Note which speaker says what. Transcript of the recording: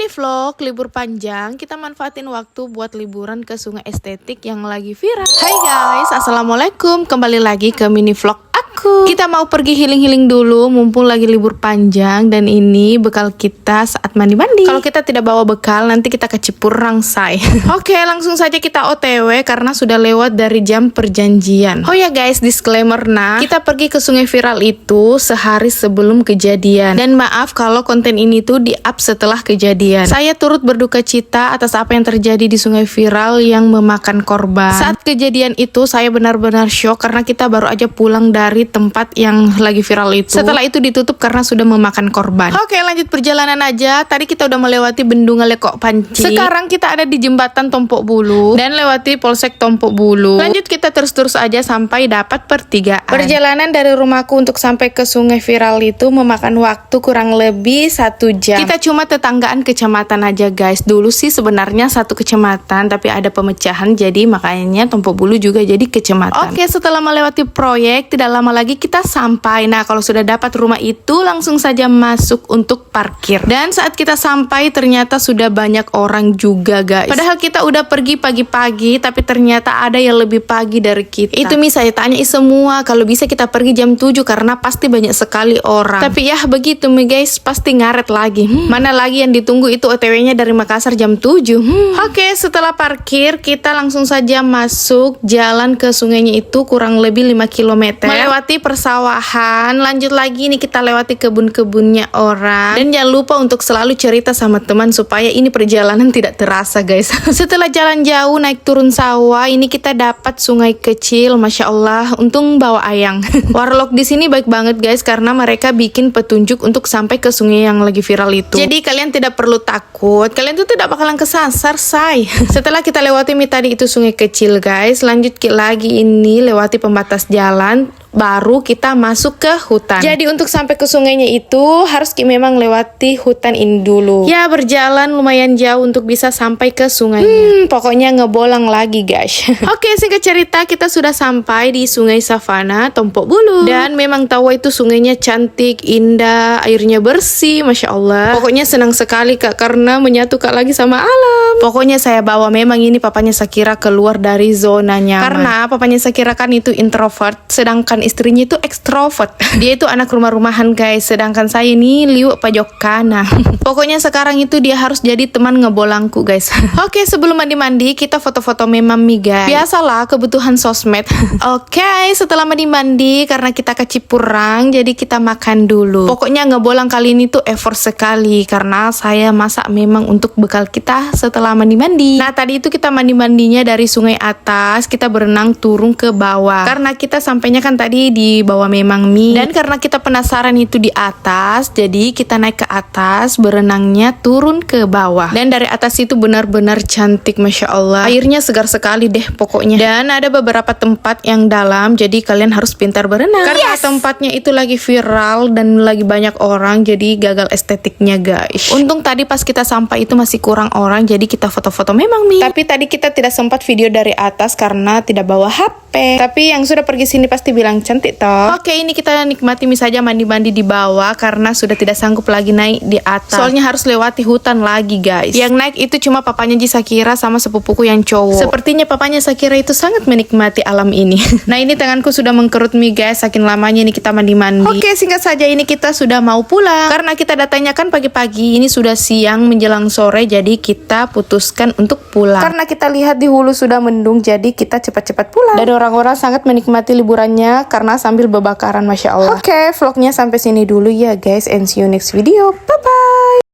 Speaker 1: Mini vlog libur panjang, kita manfaatin waktu buat liburan ke sungai estetik yang lagi viral. Hai guys, assalamualaikum, kembali lagi ke mini vlog aku. Kita mau pergi healing-healing dulu, mumpung lagi libur panjang. Dan ini bekal kita saat mandi-mandi. Kalau kita tidak bawa bekal, nanti kita ke Cipurang, say. Oke, langsung saja kita OTW karena sudah lewat dari jam perjanjian. Oh ya guys, disclaimer, kita pergi ke sungai viral itu sehari sebelum kejadian. Dan maaf kalau konten ini tuh di-up setelah kejadian. Saya turut berduka cita atas apa yang terjadi di sungai viral yang memakan korban. Saat kejadian itu saya benar-benar shock karena kita baru aja pulang dari tempat yang lagi viral itu. Setelah itu ditutup karena sudah memakan korban. Oke, lanjut perjalanan aja. Tadi kita udah melewati Bendungan Lekok Panci. Sekarang kita ada di jembatan Tompok Bulu dan lewati Polsek Tompok Bulu. Lanjut kita terus-terus aja sampai dapat pertigaan. Perjalanan dari rumahku untuk sampai ke sungai viral itu memakan waktu kurang lebih 1 jam. Kita cuma tetanggaan kecamatan aja guys. Dulu sih sebenarnya satu kecamatan, tapi ada pemecahan jadi makanya Tompok Bulu juga jadi kecamatan. Oke, setelah melewati proyek tidak lama lagi kita sampai. Nah, kalau sudah dapat rumah itu langsung saja masuk untuk parkir. Dan saat kita sampai ternyata sudah banyak orang juga guys. Padahal kita udah pergi pagi-pagi, tapi ternyata ada yang lebih pagi dari kita. Itu saya tanya semua, kalau bisa kita pergi jam 7 karena pasti banyak sekali orang. Tapi ya begitu guys, pasti ngaret lagi. Mana lagi yang ditunggu itu OTW-nya dari Makassar jam 7. Oke, setelah parkir kita langsung saja masuk jalan ke sungainya itu kurang lebih 5 km. Melewati persawahan, lanjut lagi nih kita lewati kebun-kebunnya orang. Dan jangan lupa untuk selalu cerita sama teman supaya ini perjalanan tidak terasa guys. Setelah jalan jauh naik turun sawah, ini kita dapat sungai kecil, masya Allah. Untung bawa ayang. Warlock di sini baik banget guys karena mereka bikin petunjuk untuk sampai ke sungai yang lagi viral itu. Jadi kalian tidak perlu takut, kalian tuh tidak bakalan kesasar, say. Setelah kita lewati tadi itu sungai kecil guys, lanjut lagi ini lewati pembatas jalan. Baru kita masuk ke hutan. Jadi untuk sampai ke sungainya itu harus memang lewati hutan ini dulu. Ya berjalan lumayan jauh untuk bisa sampai ke sungainya. Pokoknya ngebolang lagi guys. Oke, singkat cerita kita sudah sampai di Sungai Savana Tompok Bulu. Dan memang tahu itu sungainya cantik, indah, airnya bersih, masya Allah. Pokoknya senang sekali kak karena menyatu kak lagi sama alam. Pokoknya saya bawa memang ini papanya Shakira keluar dari zona nyaman. Karena papanya Shakira kan itu introvert, sedangkan istrinya itu ekstrovert. Dia itu anak rumah-rumahan guys, sedangkan saya ini liuk pajokana. Pokoknya sekarang itu dia harus jadi teman ngebolangku guys. Oke, sebelum mandi-mandi kita foto-foto memang guys. Biasalah kebutuhan sosmed. Oke, setelah mandi-mandi karena kita ke Cipurang jadi kita makan dulu. Pokoknya ngebolang kali ini tuh effort sekali karena saya masak memang untuk bekal kita setelah mandi-mandi. Nah, tadi itu kita mandi-mandinya dari sungai atas, kita berenang turun ke bawah. Karena kita sampainya kan tadi di bawah memang dan karena kita penasaran itu di atas, jadi kita naik ke atas, berenangnya turun ke bawah. Dan dari atas itu benar-benar cantik, masya Allah. Airnya segar sekali deh pokoknya. Dan ada beberapa tempat yang dalam, jadi kalian harus pintar berenang. Karena tempatnya itu lagi viral dan lagi banyak orang, jadi gagal estetiknya guys. Untung tadi pas kita sampai itu masih kurang orang, jadi kita foto-foto memang Tapi tadi kita tidak sempat video dari atas karena tidak bawa HP. Tapi yang sudah pergi sini pasti bilang cantik toh. Oke, ini kita nikmati saja mandi-mandi di bawah karena sudah tidak sanggup lagi naik di atas. Soalnya harus lewati hutan lagi guys. Yang naik itu cuma papanya Shakira sama sepupuku yang cowok. Sepertinya papanya Shakira itu sangat menikmati alam ini. Nah, ini tanganku sudah mengkerut guys, saking lamanya ini kita mandi-mandi. Oke, singkat saja ini kita sudah mau pulang. Karena kita datangnya kan pagi-pagi, ini sudah siang menjelang sore, jadi kita putuskan untuk pulang. Karena kita lihat di hulu sudah mendung, jadi kita cepat-cepat pulang. Dan orang-orang sangat menikmati liburannya karena sambil berbakaran, masya Allah. Oke, vlognya sampai sini dulu ya guys, and see you next video. Bye bye.